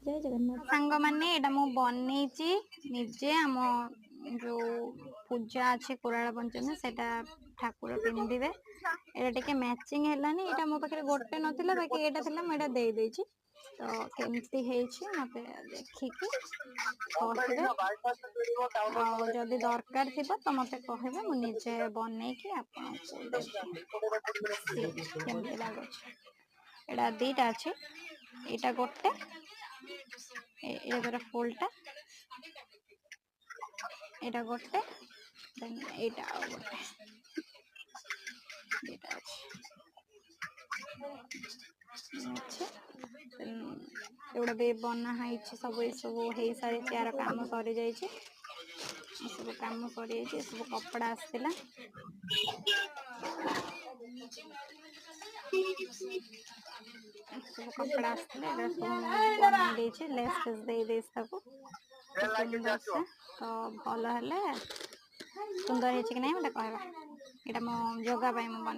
जय जगन्नाथ सांग माने एटा मु बनेची निजे आम जो पूजा अच्छे कुराला पंचमी सेटा ठाकुर पिंधिबे एटा टिके मैचिंग हेलानी एटा मो पाखे गोटे नथिला बाकी एटा थिला म एटा देई देछि तो केमती हेछि मते देखिकी कहबे आ जदी दरकार थिबा तो मते कहबे मु निजे बनै की आपन केमती लागो एटा दीटा अछि एटा गोटे एटा तोरा फुलटा एटा गोटे देन एटा गोटे एटा अच्छे एगुड़ा भी बना है सब ये सब हो सारी यार काम सरी जाइए सब काम सरी जाइए सब कपड़ा आसला सब कपड़ा आसला बना लेस फेस दे तो भल है सुंदर है कि नहीं कहवा यहाँ मो जगह मो